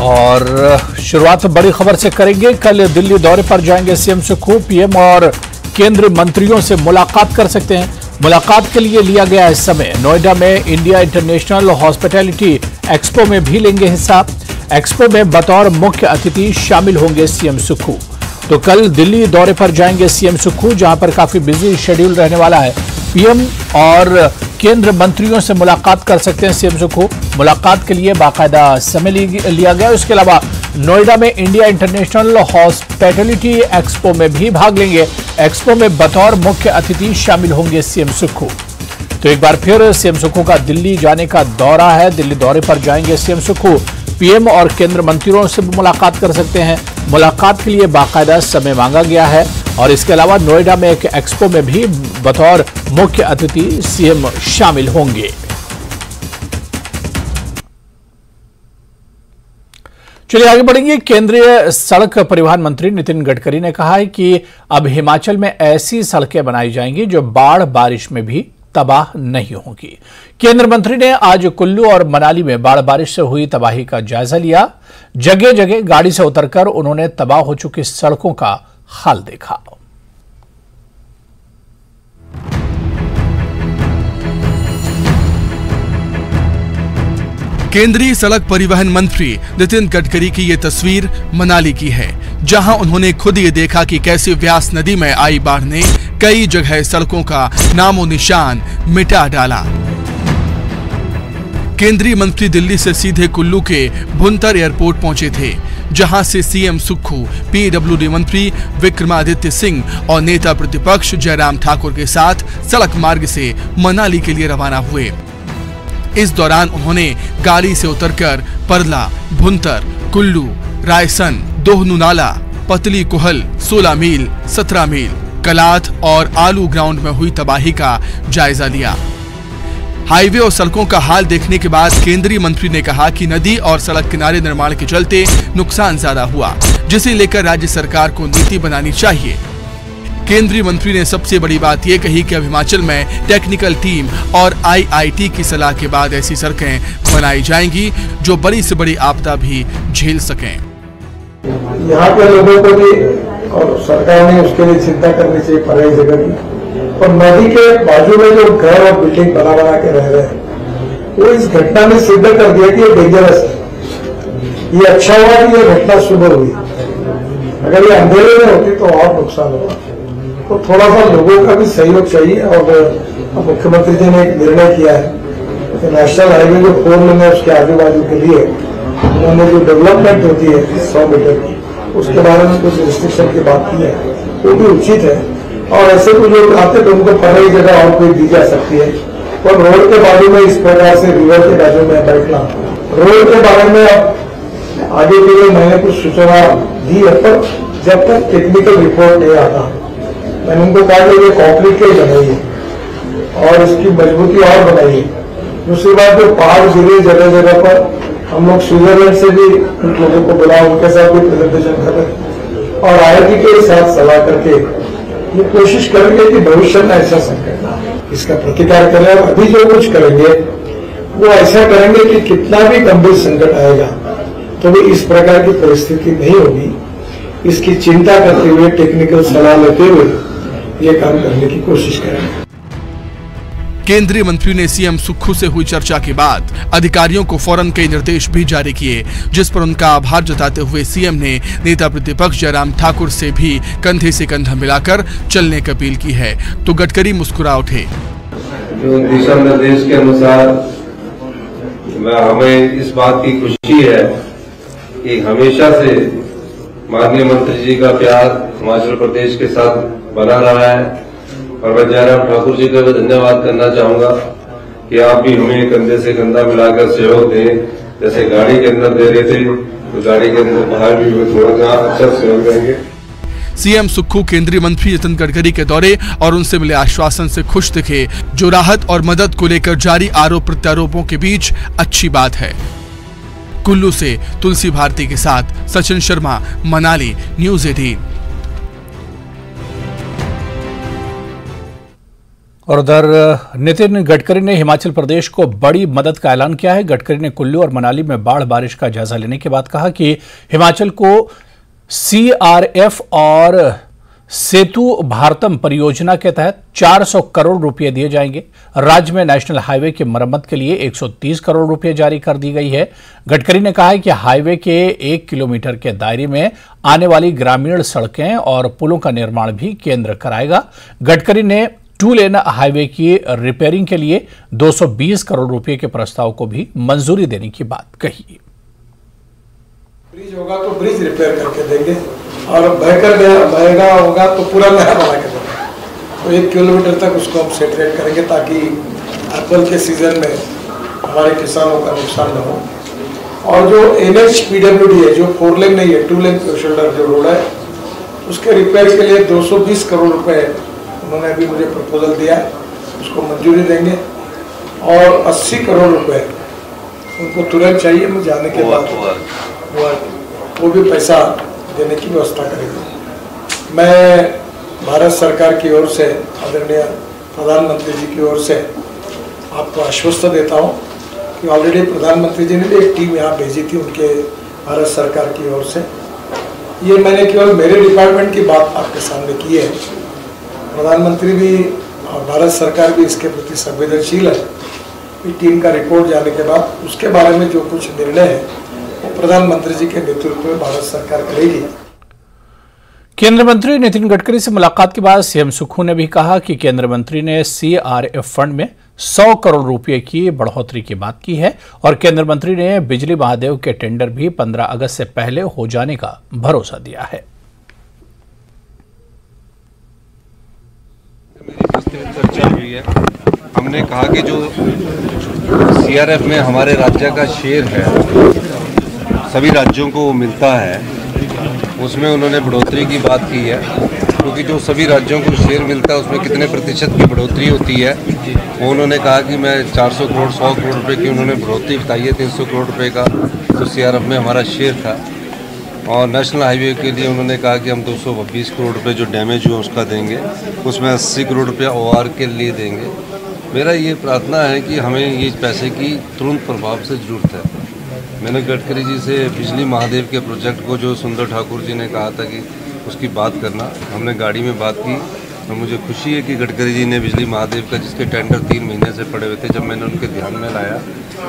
और शुरुआत बड़ी खबर से करेंगे। कल दिल्ली दौरे पर जाएंगे सीएम सुक्खू। पीएम और केंद्रीय मंत्रियों से मुलाकात कर सकते हैं। मुलाकात के लिए लिया गया है समय। नोएडा में इंडिया इंटरनेशनल हॉस्पिटैलिटी एक्सपो में भी लेंगे हिस्सा। एक्सपो में बतौर मुख्य अतिथि शामिल होंगे सीएम सुक्खू। तो कल दिल्ली दौरे पर जाएंगे सीएम सुक्खू, जहां पर काफी बिजी शेड्यूल रहने वाला है। पीएम और केंद्र मंत्रियों से मुलाकात कर सकते हैं सीएम सुक्खू। मुलाकात के लिए बाकायदा समय लिया गया। इसके अलावा नोएडा में इंडिया इंटरनेशनल हॉस्पिटैलिटी एक्सपो में भी भाग लेंगे। एक्सपो में बतौर मुख्य अतिथि शामिल होंगे सीएम सुक्खू। तो एक बार फिर सीएम सुक्खू का दिल्ली जाने का दौरा है। दिल्ली दौरे पर जाएंगे सीएम सुक्खू। पीएम और केंद्र मंत्रियों से मुलाकात कर सकते हैं। मुलाकात के लिए बाकायदा समय मांगा गया है। और इसके अलावा नोएडा में एक एक्सपो में भी बतौर मुख्य अतिथि सीएम शामिल होंगे। चलिए आगे बढ़ेंगे। केंद्रीय सड़क परिवहन मंत्री नितिन गडकरी ने कहा है कि अब हिमाचल में ऐसी सड़कें बनाई जाएंगी जो बाढ़ बारिश में भी तबाह नहीं होगी। केंद्र मंत्री ने आज कुल्लू और मनाली में बाढ़ बारिश से हुई तबाही का जायजा लिया। जगह जगह गाड़ी से उतरकर उन्होंने तबाह हो चुकी सड़कों का हाल देखा। केंद्रीय सड़क परिवहन मंत्री नितिन गडकरी की ये तस्वीर मनाली की है, जहां उन्होंने खुद ये देखा कि कैसे व्यास नदी में आई बाढ़ ने कई जगह सड़कों का नामो निशान मिटा डाला। केंद्रीय मंत्री दिल्ली से सीधे कुल्लू के भुंतर एयरपोर्ट पहुंचे थे, जहां से सीएम सुक्खू, पीडब्ल्यूडी मंत्री विक्रमादित्य सिंह और नेता प्रतिपक्ष जयराम ठाकुर के साथ सड़क मार्ग से मनाली के लिए रवाना हुए। इस दौरान उन्होंने गाड़ी से उतरकर परला, भुंतर, कुल्लू, रायसन, दोहनू नाला, पतली कुहल, 16 मील, 17 मील, कलाथ और आलू ग्राउंड में हुई तबाही का जायजा लिया। हाईवे और सड़कों का हाल देखने के बाद केंद्रीय मंत्री ने कहा कि नदी और सड़क किनारे निर्माण के चलते नुकसान ज्यादा हुआ, जिसे लेकर राज्य सरकार को नीति बनानी चाहिए। केंद्रीय मंत्री ने सबसे बड़ी बात यह कही कि अब हिमाचल में टेक्निकल टीम और आईआईटी की सलाह के बाद ऐसी सड़कें बनाई जाएंगी जो बड़ी से बड़ी आपदा भी झेल सकें। यहाँ के लोगों को भी और सरकार ने उसके लिए चिंता करनी चाहिए पढ़ाई जगह की। और नदी के बाजू में जो घर और बिल्डिंग बना के रह रहे हैं, वो इस घटना ने सिद्ध कर दिया कि ये डेंजरस है। ये अच्छा हुआ कि ये घटना सुबह हुई। अगर ये अंधेरे में होती तो और नुकसान होगा। तो थोड़ा सा लोगों का भी सहयोग चाहिए। और मुख्यमंत्री जी ने एक निर्णय किया है कि नेशनल हाईवे जो 4 लेन है उसके आजू बाजू के लिए उन्होंने जो डेवलपमेंट होती है 100 मीटर की, उसके बारे में कुछ रिस्ट्रिक्शन की बात की है, वो भी उचित है। और ऐसे कुछ लोग आते तो उनको पढ़ाई जगह और कोई दी जा सकती है। और रोड के बाजू में इस प्रकार से रिवर के बाजू में बैठना, रोड के बारे में अब आगे के लिए मैंने कुछ सूचना दी है, पर जब तक टेक्निकल रिपोर्ट नहीं आता मैंने उनको कहा कि ये कॉन्क्रीट के बनाइए और इसकी मजबूती और बनाइए। दूसरी बात, जो पहाड़ गिरे जगह जगह पर, हम लोग स्विट्जरलैंड से भी कुछ लोगों को बुला, उनके साथ भी प्रेजेंटेशन कर रहे और आईआईटी के साथ सलाह करके ये कोशिश करेंगे कि भविष्य में ऐसा संकट इसका प्रतिकार करें। और अभी जो कुछ करेंगे वो ऐसा करेंगे कि कितना भी गंभीर संकट आएगा तो भी इस प्रकार की परिस्थिति नहीं होगी। इसकी चिंता करते हुए, टेक्निकल सलाह लेते हुए ये काम करने की कोशिश करेंगे। केंद्रीय मंत्री ने सीएम सुक्खू से हुई चर्चा के बाद अधिकारियों को फौरन कई निर्देश भी जारी किए, जिस पर उनका आभार जताते हुए सीएम ने नेता प्रतिपक्ष जयराम ठाकुर से भी कंधे से कंधा मिलाकर चलने की अपील की है। तो गडकरी मुस्कुरा उठे। जो दिशा निर्देश के अनुसार हमें इस बात की खुशी है कि हमेशा से माननीय मंत्री जी का प्यार हिमाचल प्रदेश के साथ बना रहा है। और मैं जयराम ठाकुर जी का भी धन्यवाद करना चाहूंगा कि आप भी हमें कंधे से कंधा मिलाकर सहयोग दें। जैसे गाड़ी के अंदर दे रहे थे तो गाड़ी के अंदर बाहर भी थोड़ा सा अच्छा सहयोग देंगे। सीएम सुक्खू केंद्रीय मंत्री नितिन गडकरी के दौरे और उनसे मिले आश्वासन से खुश दिखे, जो राहत और मदद को लेकर जारी आरोप प्रत्यारोपों के बीच अच्छी बात है। कुल्लू से तुलसी भारती के साथ सचिन शर्मा, मनाली, न्यूज़ 18। और उधर नितिन गडकरी ने हिमाचल प्रदेश को बड़ी मदद का ऐलान किया है। गडकरी ने कुल्लू और मनाली में बाढ़ बारिश का जायजा लेने के बाद कहा कि हिमाचल को CRF और सेतु भारतम परियोजना के तहत 400 करोड़ रुपए दिए जाएंगे। राज्य में नेशनल हाईवे की मरम्मत के लिए 130 करोड़ रुपए जारी कर दी गई है। गडकरी ने कहा है कि हाईवे के 1 किलोमीटर के दायरे में आने वाली ग्रामीण सड़कें और पुलों का निर्माण भी केंद्र कराएगा। गडकरी ने 2 लेन हाईवे की रिपेयरिंग के लिए 220 करोड़ रुपए के प्रस्ताव को भी मंजूरी देने की बात कही। ब्रिज होगा तो ब्रिज रिपेयर करके देंगे और बहेगा होगा तो पूरा नया बना के देंगे। तो 1 किलोमीटर तक उसको हम सेटरेट करेंगे ताकि एप्पल के सीजन में हमारे किसानों का नुकसान न हो। और जो NH PWD है, जो 4 लेन नहीं है, 2 लेन शोल्डर जो रोड है, उसके रिपेयर के लिए 220 करोड़ रुपए उन्होंने अभी मुझे प्रपोजल दिया है, उसको मंजूरी देंगे। और 80 करोड़ रुपए उनको तुरंत चाहिए, मैं जाने के बाद वो भी पैसा देने की व्यवस्था करेंगे। मैं भारत सरकार की ओर से, आदरणीय प्रधानमंत्री जी की ओर से आपको आश्वस्त देता हूँ कि ऑलरेडी प्रधानमंत्री जी ने भी एक टीम यहाँ भेजी थी उनके भारत सरकार की ओर से। ये मैंने केवल मेरे डिपार्टमेंट की बात आपके सामने की है, प्रधानमंत्री भी और भारत सरकार भी इसके प्रति संवेदनशील है। टीम का रिपोर्ट जाने के बाद उसके बारे में जो कुछ निर्णय है वो प्रधानमंत्री जी के नेतृत्व में भारत सरकार करेगी। केंद्रीय मंत्री नितिन गडकरी से मुलाकात के बाद सीएम सुक्खू ने भी कहा कि केंद्रीय मंत्री ने CRF फंड में 100 करोड़ रुपए की बढ़ोतरी की बात की है और केंद्रीय मंत्री ने बिजली महादेव के टेंडर भी 15 अगस्त से पहले हो जाने का भरोसा दिया है। चर्चा हुई है, हमने कहा कि जो CRF में हमारे राज्य का शेयर है, सभी राज्यों को मिलता है, उसमें उन्होंने बढ़ोतरी की बात की है। क्योंकि जो सभी राज्यों को शेयर मिलता है उसमें कितने प्रतिशत की बढ़ोतरी होती है, वो उन्होंने कहा कि मैं 400 करोड़ 100 करोड़ रुपए की उन्होंने बढ़ोतरी बताई है। 300 करोड़ रुपए का तो CRF में हमारा शेयर था। और नेशनल हाईवे के लिए उन्होंने कहा कि हम 220 करोड़ रुपए जो डैमेज हुआ उसका देंगे, उसमें 80 करोड़ रुपया OR के लिए देंगे। मेरा ये प्रार्थना है कि हमें ये पैसे की तुरंत प्रभाव से ज़रूरत है। मैंने गडकरी जी से बिजली महादेव के प्रोजेक्ट को, जो सुंदर ठाकुर जी ने कहा था कि उसकी बात करना, हमने गाड़ी में बात की और मुझे खुशी है कि गडकरी जी ने बिजली महादेव का, जिसके टेंडर 3 महीने से पड़े हुए थे, जब मैंने उनके ध्यान में लाया,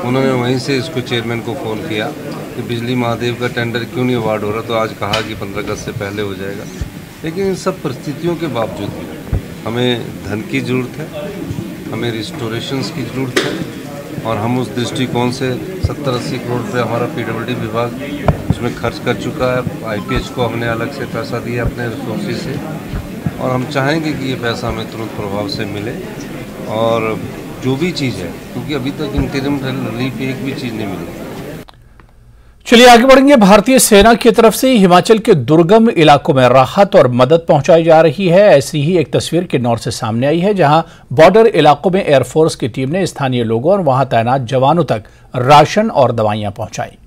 उन्होंने वहीं से इसको चेयरमैन को फ़ोन किया कि बिजली महादेव का टेंडर क्यों नहीं अवार्ड हो रहा। तो आज कहा कि 15 अगस्त से पहले हो जाएगा। लेकिन इन सब परिस्थितियों के बावजूद भी हमें धन की ज़रूरत है, हमें रिस्टोरेशंस की ज़रूरत है और हम उस दृष्टिकोण से 70-80 करोड़ रुपये हमारा PWD विभाग उसमें खर्च कर चुका है। IPH को हमने अलग से पैसा दिया अपने रिसोर्सेज से और हम चाहेंगे कि ये पैसा हमें तुरंत प्रभाव से मिले। और जो भी चीज़ है, क्योंकि अभी तक इंटरिम रिलीफ एक भी चीज़ नहीं मिली। चलिए आगे बढ़ेंगे। भारतीय सेना की तरफ से हिमाचल के दुर्गम इलाकों में राहत और मदद पहुंचाई जा रही है। ऐसी ही एक तस्वीर किन्नौर से सामने आई है, जहां बॉर्डर इलाकों में एयरफोर्स की टीम ने स्थानीय लोगों और वहां तैनात जवानों तक राशन और दवाइयां पहुंचाई।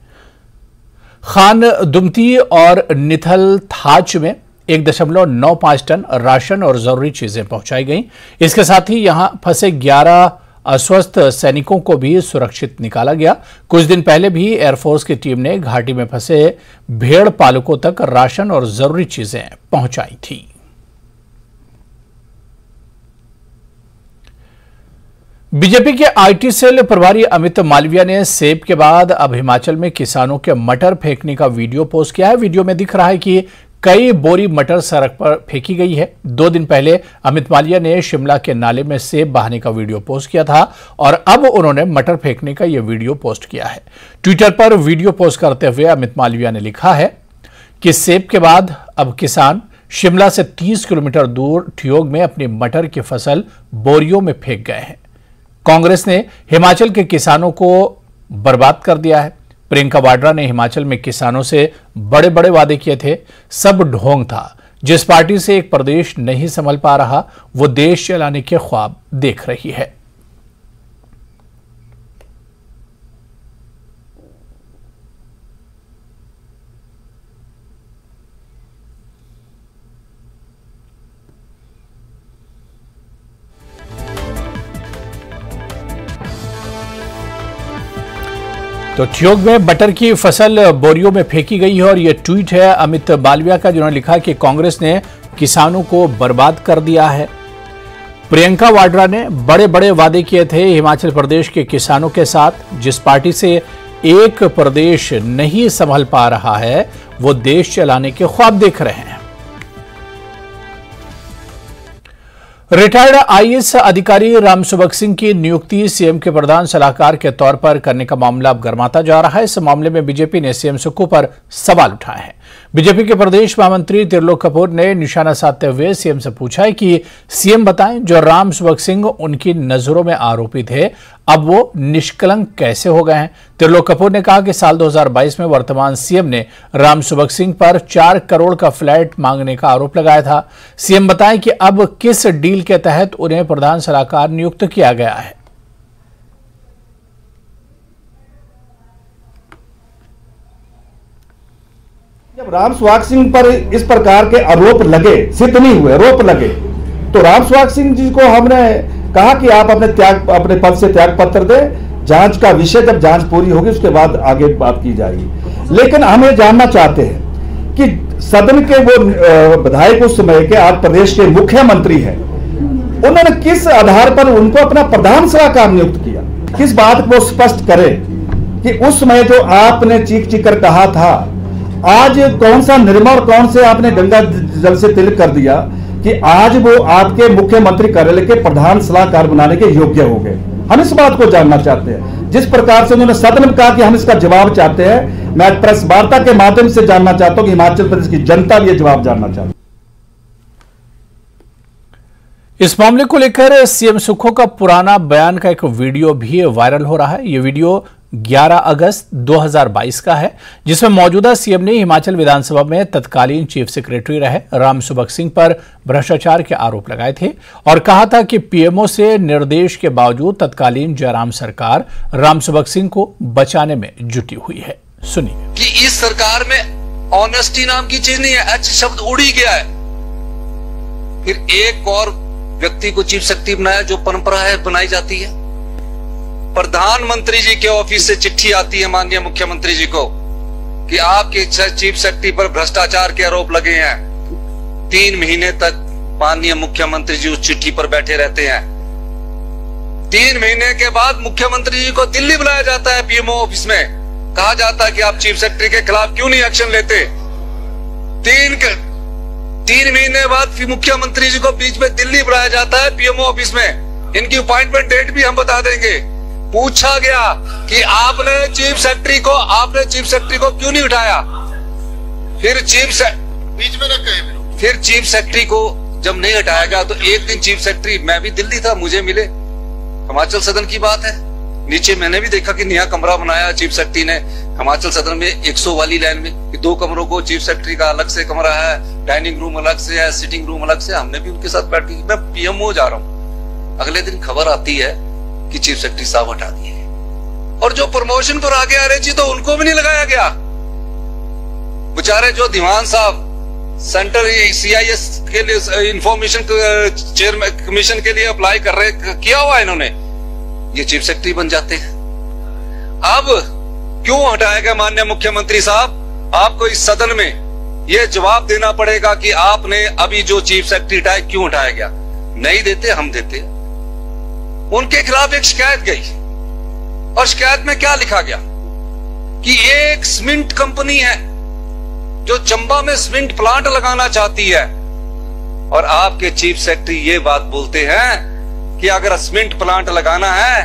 खान दुमती और निथल थाच में 1.95 टन राशन और जरूरी चीजें पहुंचाई गई। इसके साथ ही यहां फंसे 11 अस्वस्थ सैनिकों को भी सुरक्षित निकाला गया। कुछ दिन पहले भी एयरफोर्स की टीम ने घाटी में फंसे भेड़ पालकों तक राशन और जरूरी चीजें पहुंचाई थी। बीजेपी के IT सेल प्रभारी अमित मालविया ने सेब के बाद अब हिमाचल में किसानों के मटर फेंकने का वीडियो पोस्ट किया है। वीडियो में दिख रहा है कि कई बोरी मटर सड़क पर फेंकी गई है। 2 दिन पहले अमित मालविया ने शिमला के नाले में सेब बहाने का वीडियो पोस्ट किया था और अब उन्होंने मटर फेंकने का यह वीडियो पोस्ट किया है। ट्विटर पर वीडियो पोस्ट करते हुए अमित मालविया ने लिखा है कि सेब के बाद अब किसान शिमला से 30 किलोमीटर दूर ठियोग में अपनी मटर की फसल बोरियों में फेंक गए हैं। कांग्रेस ने हिमाचल के किसानों को बर्बाद कर दिया है। प्रियंका वाड्रा ने हिमाचल में किसानों से बड़े बड़े वादे किए थे, सब ढोंग था। जिस पार्टी से एक प्रदेश नहीं संभल पा रहा, वो देश चलाने के ख्वाब देख रही है। तो ठियोग में बटर की फसल बोरियों में फेंकी गई है और यह ट्वीट है अमित मालविया का, जिन्होंने लिखा कि कांग्रेस ने किसानों को बर्बाद कर दिया है। प्रियंका वाड्रा ने बड़े बड़े वादे किए थे हिमाचल प्रदेश के किसानों के साथ। जिस पार्टी से एक प्रदेश नहीं संभल पा रहा है वो देश चलाने के ख्वाब देख रहे हैं। रिटायर्ड आईएएस अधिकारी रामसुभग सिंह की नियुक्ति सीएम के प्रधान सलाहकार के तौर पर करने का मामला अब गर्माता जा रहा है। इस मामले में बीजेपी ने सीएम सुक्खू पर सवाल उठाए हैं। बीजेपी के प्रदेश महामंत्री त्रिलोक कपूर ने निशाना साधते हुए सीएम से पूछा है कि सीएम बताएं, जो रामसुभग सिंह उनकी नजरों में आरोपी थे अब वो निष्कलंक कैसे हो गए हैं। त्रिलोक कपूर ने कहा कि साल 2022 में वर्तमान सीएम ने रामसुभग सिंह पर 4 करोड़ का फ्लैट मांगने का आरोप लगाया था। सीएम बताएं कि अब किस डील के तहत उन्हें प्रधान सलाहकार नियुक्त किया गया है। जब रामसुभग सिंह पर इस प्रकार के आरोप लगे, सिद्ध नहीं हुए, आरोप लगे, तो रामसुभग सिंह जी को हमने कहा कि आप अपने पद से त्याग पत्र दें। जांच का विषय जब जांच पूरी होगी उसके बाद आगे बात की जाएगी। लेकिन हम ये जानना चाहते हैं कि सदन के वो विधायक उस समय के आज प्रदेश के मुख्यमंत्री हैं, उन्होंने किस आधार पर उनको अपना प्रधान सलाहकार नियुक्त किया। किस बात को स्पष्ट करें कि उस समय जो आपने चीख कर कहा था, आज कौन सा निर्मल और कौन से आपने गंगा जल से तिलक कर दिया कि आज वो आपके मुख्यमंत्री कार्यालय के प्रधान सलाहकार बनाने के योग्य हो गए। हम इस बात को जानना चाहते हैं। जिस प्रकार से उन्होंने सदन में कहा कि हम इसका जवाब चाहते हैं, मैं प्रेस वार्ता के माध्यम से जानना चाहता हूं कि हिमाचल प्रदेश की जनता भी ये जवाब जानना चाहती है। इस मामले को लेकर सीएम सुक्खू का पुराना बयान का एक वीडियो भी वायरल हो रहा है। यह वीडियो 11 अगस्त 2022 का है, जिसमें मौजूदा सीएम ने हिमाचल विधानसभा में तत्कालीन चीफ सेक्रेटरी रहे रामसुभग सिंह पर भ्रष्टाचार के आरोप लगाए थे और कहा था कि पीएमओ से निर्देश के बावजूद तत्कालीन जयराम सरकार रामसुभग सिंह को बचाने में जुटी हुई है। सुनिए कि इस सरकार में ऑनेस्टी नाम की चीज नहीं है, एच शब्द उड़ ही गया है। फिर एक और व्यक्ति को चीफ सेक्रेटरी बनाया, जो परंपरा है बनाई जाती है। प्रधानमंत्री जी के ऑफिस से चिट्ठी आती है माननीय मुख्यमंत्री जी को कि आपके चीफ सेक्रेटरी पर भ्रष्टाचार के आरोप लगे हैं। 3 महीने तक माननीय मुख्यमंत्री जी उस चिट्ठी पर बैठे रहते हैं। 3 महीने के बाद मुख्यमंत्री जी को दिल्ली बुलाया जाता है पीएमओ ऑफिस में। कहा जाता है कि आप चीफ सेक्रेटरी के खिलाफ क्यों नहीं एक्शन लेते। 3 महीने बाद फिर मुख्यमंत्री जी को बीच में दिल्ली बुलाया जाता है पीएमओ ऑफिस में। इनकी अपॉइंटमेंट डेट भी हम बता देंगे। पूछा गया कि आपने चीफ सेक्रेटरी को क्यों नहीं उठाया। फिर चीफ सेक्रेटरी को जब नहीं हटाया गया तो एक दिन चीफ सेक्रेटरी, मैं भी दिल्ली था, मुझे मिले। हिमाचल सदन की बात है, नीचे मैंने भी देखा कि नया कमरा बनाया चीफ सेक्रेटरी ने हिमाचल सदन में 100 वाली लाइन में, कि 2 कमरों को चीफ सेक्रेटरी का अलग से कमरा है, डाइनिंग रूम अलग से है, सिटिंग रूम अलग से। हमने भी उनके साथ बैठ के, मैं पीएमओ जा रहा हूँ, अगले दिन खबर आती है कि चीफ सेक्रेटरी साहब हटा दिए। और जो प्रमोशन पर आगे आ रहे जी तो उनको भी नहीं लगाया गया। बेचारे जो दीवान साहब सेंटर सीआईएस के लिए इंफॉर्मेशन चेयरमैन कमीशन के लिए अप्लाई कर रहे, किया हुआ इन्होंने, ये चीफ सेक्रेटरी बन जाते हैं। अब क्यों हटाया गया माननीय मुख्यमंत्री साहब? आपको इस सदन में यह जवाब देना पड़ेगा कि आपने अभी जो चीफ सेक्रेटरी हटाया क्यों हटाया गया। नहीं देते, हम देते। उनके खिलाफ एक शिकायत गई और शिकायत में क्या लिखा गया कि एक सीमेंट कंपनी है जो चंबा में सीमेंट प्लांट लगाना चाहती है और आपके चीफ सेक्रेटरी ये बात बोलते हैं कि अगर सीमेंट प्लांट लगाना है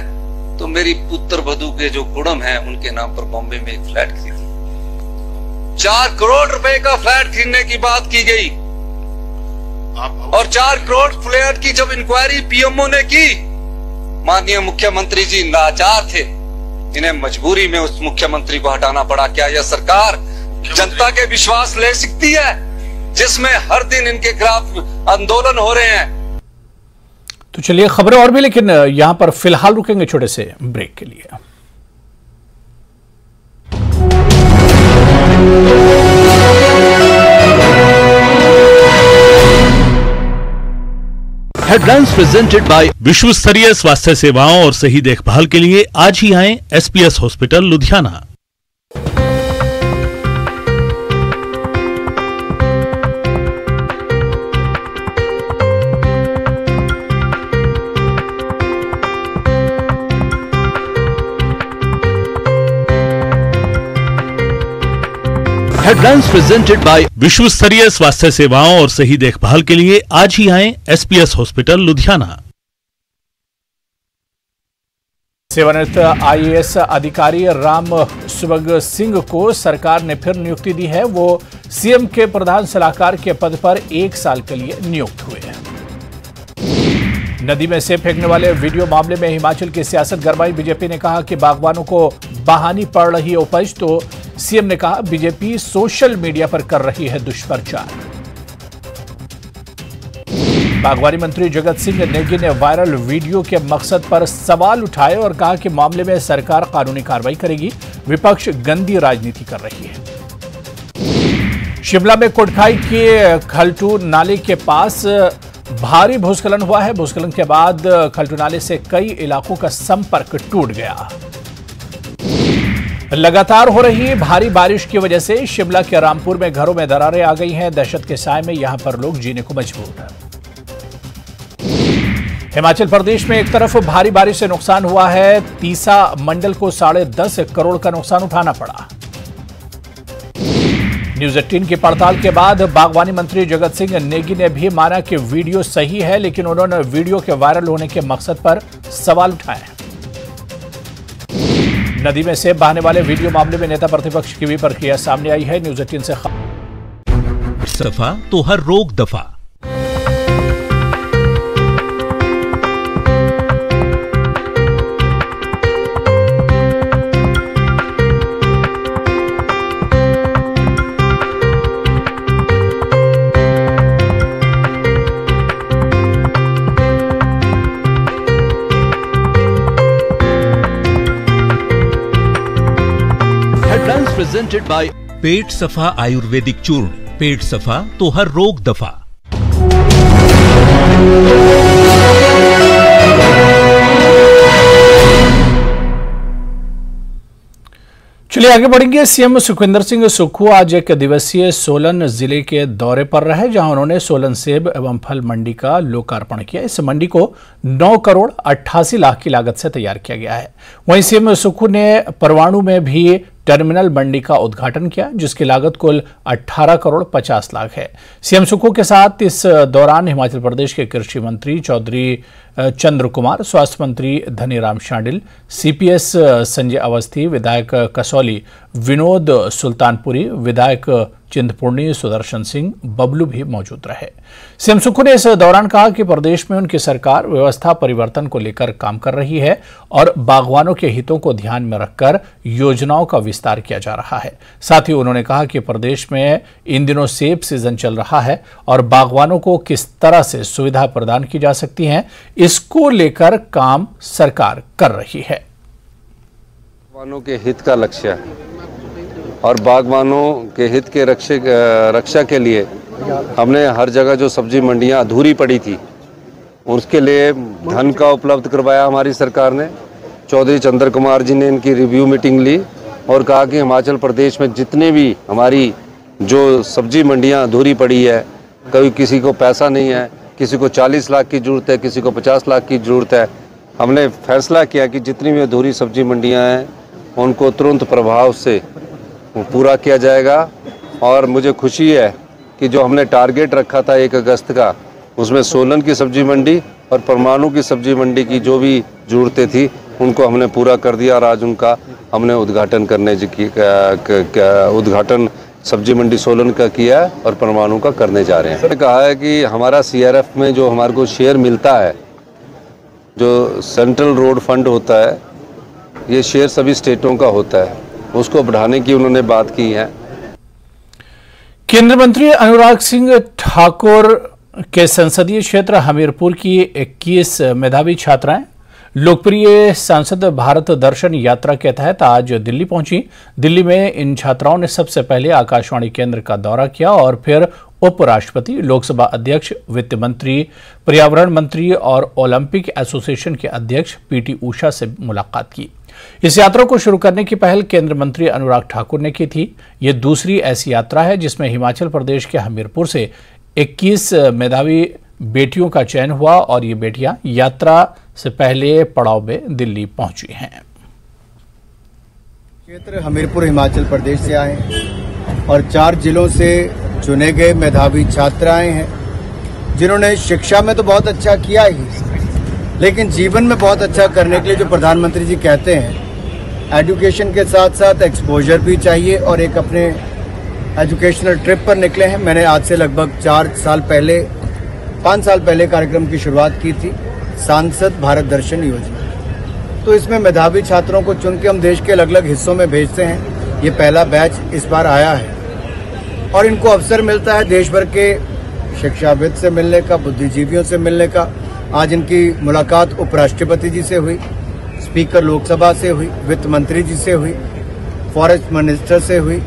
तो मेरी पुत्र वधू के जो कुड़म है उनके नाम पर बॉम्बे में एक फ्लैट खरीदी। 4 करोड़ रुपए का फ्लैट खरीदने की बात की गई और 4 करोड़ फ्लैट की जब इंक्वायरी पीएमओ ने की, माननीय मुख्यमंत्री जी लाचार थे, इन्हें मजबूरी में उस मुख्यमंत्री को हटाना पड़ा। क्या यह सरकार जनता के विश्वास ले सकती है जिसमें हर दिन इनके खिलाफ आंदोलन हो रहे हैं? तो चलिए खबरें और भी, लेकिन यहां पर फिलहाल रुकेंगे छोटे से ब्रेक के लिए। हेडलाइंस प्रेजेंटेड बाय विश्व स्तरीय स्वास्थ्य सेवाओं और सही देखभाल के लिए आज ही आएं SPS hospital Ludhiana. Headlines presented by विश्व स्तरीय स्वास्थ्य सेवाओं और सही देखभाल के लिए आज ही आएं SPS हॉस्पिटल लुधियाना। सेवानिवृत्त IAS अधिकारी राम सुभग सिंह को सरकार ने फिर नियुक्ति दी है। वो CM के प्रधान सलाहकार के पद पर 1 साल के लिए नियुक्त हुए हैं। नदी में सेब फेंकने वाले वीडियो मामले में हिमाचल की सियासत गरमाई। बीजेपी ने कहा कि बागवानों को बहानी पड़ रही है उपज, तो CM ने कहा बीजेपी सोशल मीडिया पर कर रही है दुष्प्रचार। बागवानी मंत्री जगत सिंह नेगी ने वायरल वीडियो के मकसद पर सवाल उठाए और कहा कि मामले में सरकार कानूनी कार्रवाई करेगी। विपक्ष गंदी राजनीति कर रही है। शिमला में कोटखाई के खलटू नाले के पास भारी भूस्खलन हुआ है। भूस्खलन के बाद खलटू नाले से कई इलाकों का संपर्क टूट गया। लगातार हो रही भारी बारिश की वजह से शिमला के रामपुर में घरों में दरारें आ गई हैं। दहशत के साए में यहां पर लोग जीने को मजबूर हैं। हिमाचल प्रदेश में एक तरफ भारी बारिश से नुकसान हुआ है, तीसा मंडल को 10.5 करोड़ का नुकसान उठाना पड़ा। न्यूज़ 18 की पड़ताल के बाद बागवानी मंत्री जगत सिंह नेगी ने भी माना कि वीडियो सही है, लेकिन उन्होंने वीडियो के वायरल होने के मकसद पर सवाल उठाए। नदी में सेब बहाने वाले वीडियो मामले में नेता प्रतिपक्ष की भी प्रक्रिया सामने आई है। न्यूज़ 18 से सफा तो हर रोग दफा। प्रेजेंटेड बाय पेट सफा आयुर्वेदिक चूर्ण। पेट सफा तो हर रोग दफा। चलिए आगे बढ़ेंगे। CM सुखविंदर सिंह सुक्खू आज एक दिवसीय सोलन जिले के दौरे पर रहे, जहां उन्होंने सोलन सेब एवं फल मंडी का लोकार्पण किया। इस मंडी को 9 करोड़ 88 लाख की लागत से तैयार किया गया है। वहीं CM सुक्खू ने परवाणु में भी टर्मिनल मंडी का उद्घाटन किया, जिसकी लागत कुल 18 करोड़ 50 लाख है। CM सुक्खू के साथ इस दौरान हिमाचल प्रदेश के कृषि मंत्री चौधरी चंद्र कुमार, स्वास्थ्य मंत्री धनीराम शांडिल, CPS संजय अवस्थी, विधायक कसौली विनोद सुल्तानपुरी, विधायक चिंतपूर्णी सुदर्शन सिंह, बबलू भी मौजूद रहे। CM सुक्खू ने इस दौरान कहा कि प्रदेश में उनकी सरकार व्यवस्था परिवर्तन को लेकर काम कर रही है और बागवानों के हितों को ध्यान में रखकर योजनाओं का विस्तार किया जा रहा है। साथ ही उन्होंने कहा कि प्रदेश में इन दिनों सेब सीजन चल रहा है और बागवानों को किस तरह से सुविधा प्रदान की जा सकती है, इसको लेकर काम सरकार कर रही है। बागवानों के हित का लक्ष्य है और बागवानों के हित के रक्षा के लिए हमने हर जगह जो सब्जी मंडियां अधूरी पड़ी थी, उसके लिए धन का उपलब्ध करवाया हमारी सरकार ने। चौधरी चंद्र कुमार जी ने इनकी रिव्यू मीटिंग ली और कहा कि हिमाचल प्रदेश में जितने भी हमारी जो सब्जी मंडियां अधूरी पड़ी है, कभी किसी को पैसा नहीं है, किसी को 40 लाख की ज़रूरत है, किसी को 50 लाख की ज़रूरत है, हमने फैसला किया कि जितनी भी अधूरी सब्जी मंडियां हैं उनको तुरंत प्रभाव से पूरा किया जाएगा। और मुझे खुशी है कि जो हमने टारगेट रखा था 1 अगस्त का, उसमें सोलन की सब्जी मंडी और परमाणु की सब्जी मंडी की जो भी ज़रूरतें थी उनको हमने पूरा कर दिया और आज उनका हमने उद्घाटन उद्घाटन सब्जी मंडी सोलन का किया और परमाणु का करने जा रहे हैं। मैंने कहा है कि हमारा CRF में जो हमारे को शेयर मिलता है, जो सेंट्रल रोड फंड होता है, ये शेयर सभी स्टेटों का होता है, उसको बढ़ाने की उन्होंने बात की है। केंद्रीय मंत्री अनुराग सिंह ठाकुर के संसदीय क्षेत्र हमीरपुर की 21 मेधावी छात्राएं लोकप्रिय सांसद भारत दर्शन यात्रा के तहत आज दिल्ली पहुंची। दिल्ली में इन छात्राओं ने सबसे पहले आकाशवाणी केंद्र का दौरा किया और फिर उपराष्ट्रपति, लोकसभा अध्यक्ष, वित्त मंत्री, पर्यावरण मंत्री और ओलंपिक एसोसिएशन के अध्यक्ष पीटी उषा से मुलाकात की। इस यात्रा को शुरू करने की पहल केंद्र मंत्री अनुराग ठाकुर ने की थी। ये दूसरी ऐसी यात्रा है जिसमें हिमाचल प्रदेश के हमीरपुर से 21 मेधावी बेटियों का चयन हुआ और ये बेटियां यात्रा से पहले पड़ाव में दिल्ली पहुंची हैं। क्षेत्र हमीरपुर हिमाचल प्रदेश से आए हैं और 4 जिलों से चुने गए मेधावी छात्राएं हैं जिन्होंने शिक्षा में तो बहुत अच्छा किया ही, लेकिन जीवन में बहुत अच्छा करने के लिए जो प्रधानमंत्री जी कहते हैं, एजुकेशन के साथ साथ एक्सपोजर भी चाहिए और एक अपने एजुकेशनल ट्रिप पर निकले हैं। मैंने आज से लगभग 5 साल पहले कार्यक्रम की शुरुआत की थी, सांसद भारत दर्शन योजना। तो इसमें मेधावी छात्रों को चुन के हम देश के अलग अलग हिस्सों में भेजते हैं। ये पहला बैच इस बार आया है और इनको अवसर मिलता है देश भर के शिक्षाविद से मिलने का, बुद्धिजीवियों से मिलने का। आज इनकी मुलाकात उपराष्ट्रपति जी से हुई, स्पीकर लोकसभा से हुई, वित्त मंत्री जी से हुई, फॉरेस्ट मिनिस्टर से हुई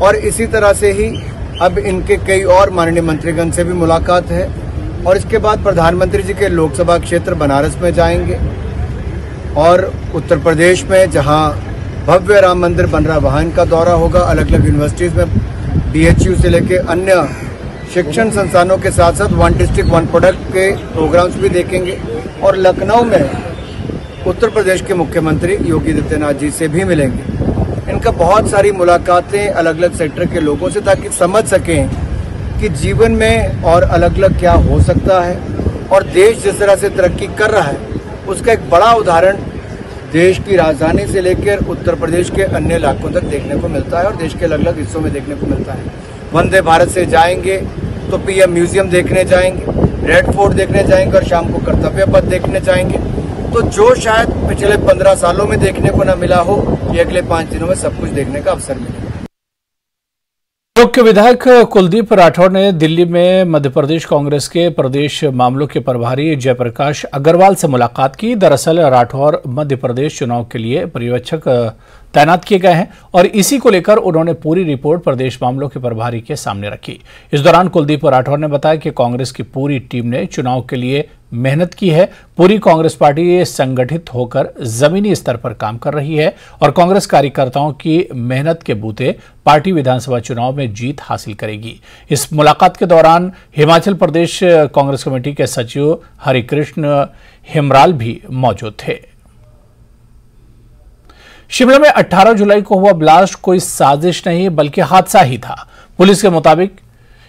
और इसी तरह से ही अब इनके कई और माननीय मंत्रीगण से भी मुलाकात है। और इसके बाद प्रधानमंत्री जी के लोकसभा क्षेत्र बनारस में जाएंगे और उत्तर प्रदेश में जहां भव्य राम मंदिर बन रहा है वहां इनका दौरा होगा। अलग अलग यूनिवर्सिटीज़ में BHU से लेके अन्य शिक्षण संस्थानों के साथ साथ 1 डिस्ट्रिक्ट 1 प्रोडक्ट के प्रोग्राम्स भी देखेंगे और लखनऊ में उत्तर प्रदेश के मुख्यमंत्री योगी आदित्यनाथ जी से भी मिलेंगे। इनका बहुत सारी मुलाकातें अलग अलग सेक्टर के लोगों से, ताकि समझ सकें कि जीवन में और अलग अलग क्या हो सकता है और देश जिस तरह से तरक्की कर रहा है उसका एक बड़ा उदाहरण देश की राजधानी से लेकर उत्तर प्रदेश के अन्य इलाकों तक देखने को मिलता है और देश के अलग अलग हिस्सों में देखने को मिलता है। वंदे भारत से जाएंगे तो PM म्यूजियम देखने जाएंगे, रेड फोर्ट देखने जाएंगे और शाम को कर्तव्य पथ देखने जाएंगे। तो जो शायद पिछले 15 सालों में देखने को न मिला हो, ये अगले 5 दिनों में सब कुछ देखने का अवसर मिलेगा। मुख्य विधायक कुलदीप राठौर ने दिल्ली में मध्य प्रदेश कांग्रेस के प्रदेश मामलों के प्रभारी जयप्रकाश अग्रवाल से मुलाकात की। दरअसल राठौर मध्य प्रदेश चुनाव के लिए पर्यवेक्षक तैनात किए गए हैं और इसी को लेकर उन्होंने पूरी रिपोर्ट प्रदेश मामलों के प्रभारी के सामने रखी। इस दौरान कुलदीप राठौर ने बताया कि कांग्रेस की पूरी टीम ने चुनाव के लिए मेहनत की है। पूरी कांग्रेस पार्टी संगठित होकर जमीनी स्तर पर काम कर रही है और कांग्रेस कार्यकर्ताओं की मेहनत के बूते पार्टी विधानसभा चुनाव में जीत हासिल करेगी। इस मुलाकात के दौरान हिमाचल प्रदेश कांग्रेस कमेटी के सचिव हरिकृष्ण हिमराल भी मौजूद थे। शिमला में 18 जुलाई को हुआ ब्लास्ट कोई साजिश नहीं बल्कि हादसा ही था। पुलिस के मुताबिक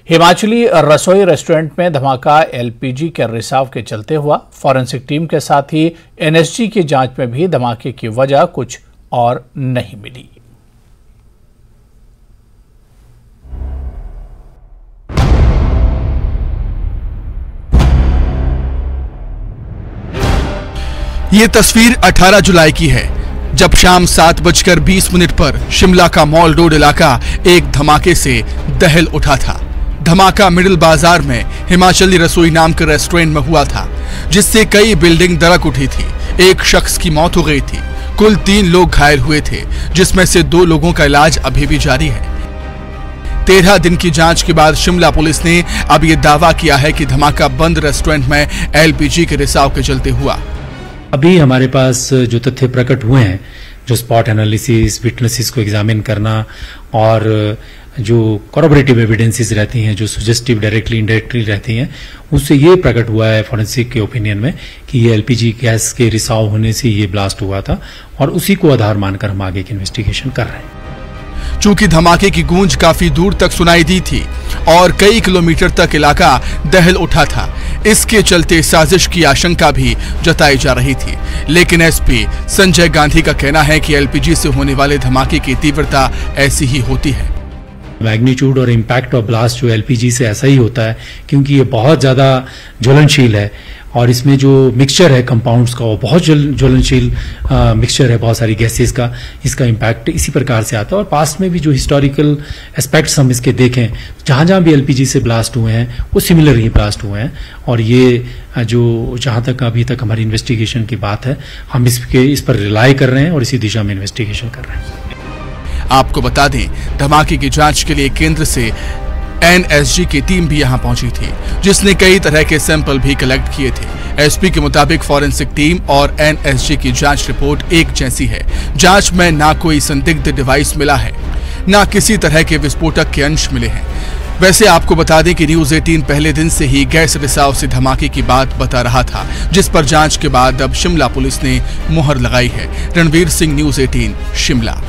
हिमाचली रसोई रेस्टोरेंट में धमाका LPG के रिसाव के चलते हुआ। फॉरेंसिक टीम के साथ ही NSG की जांच में भी धमाके की वजह कुछ और नहीं मिली। ये तस्वीर 18 जुलाई की है, जब शाम 7:20 पर शिमला का मॉल रोड इलाका एक धमाके से दहल उठा था। धमाका मिडिल बाजार में हिमाचली रसोई नाम के रेस्टोरेंट में हुआ था, जिससे कई बिल्डिंग दरक उठी थी। एक शख्स की मौत हो गई थी। कुल 3 लोग घायल हुए थे, जिसमें से 2 लोगों का इलाज अभी भी जारी है। 13 दिन की जांच के बाद शिमला पुलिस ने अब ये दावा किया है कि धमाका बंद रेस्टोरेंट में LPG के रिसाव के चलते हुआ। अभी हमारे पास जो तथ्य प्रकट हुए हैं, जो स्पॉट एनालिसिस, विटनेसेस को एग्जामिन करना और जो कॉरोबरेटिव एविडेंसेस रहती हैं, जो सजेस्टिव डायरेक्टली इनडायरेक्टली रहती हैं, उससे ये प्रकट हुआ है फॉरेंसिक के ओपिनियन में कि ये LPG गैस के रिसाव होने से ये ब्लास्ट हुआ था और उसी को आधार मानकर हम आगे की इन्वेस्टिगेशन कर रहे हैं। चूंकि धमाके की गूंज काफी दूर तक सुनाई दी थी और कई किलोमीटर तक इलाका दहल उठा था, इसके चलते साजिश की आशंका भी जताई जा रही थी। लेकिन SP संजय गांधी का कहना है कि LPG से होने वाले धमाके की तीव्रता ऐसी ही होती है। मैग्नीट्यूड और इम्पैक्ट ऑफ ब्लास्ट जो LPG से ऐसा ही होता है, क्योंकि ये बहुत ज्यादा ज्वलनशील है और इसमें जो मिक्सचर है कंपाउंड्स का वो बहुत ज्वलनशील मिक्सचर है, बहुत सारी गैसेस का। इसका इम्पैक्ट इसी प्रकार से आता है। और पास्ट में भी जो हिस्टोरिकल एस्पेक्ट्स हम इसके देखें, जहां जहां भी LPG से ब्लास्ट हुए हैं वो सिमिलर ही ब्लास्ट हुए हैं। और ये जो जहां तक अभी तक हमारी इन्वेस्टिगेशन की बात है, हम इस पर रिलाई कर रहे हैं और इसी दिशा में इन्वेस्टिगेशन कर रहे हैं। आपको बता दें, धमाके की जांच के लिए केंद्र से एनएसजी की टीम भी यहां पहुंची थी, जिसने कई तरह के सैंपल भी कलेक्ट किए थे। एसपी के मुताबिक फॉरेंसिक टीम और एनएसजी की जांच रिपोर्ट एक जैसी है। जांच में ना कोई संदिग्ध डिवाइस मिला है, ना किसी तरह के विस्फोटक के अंश मिले हैं। वैसे आपको बता दें कि न्यूज 18 पहले दिन से ही गैस रिसाव से धमाके की बात बता रहा था, जिस पर जांच के बाद अब शिमला पुलिस ने मुहर लगाई है। रणवीर सिंह, न्यूज 18, शिमला।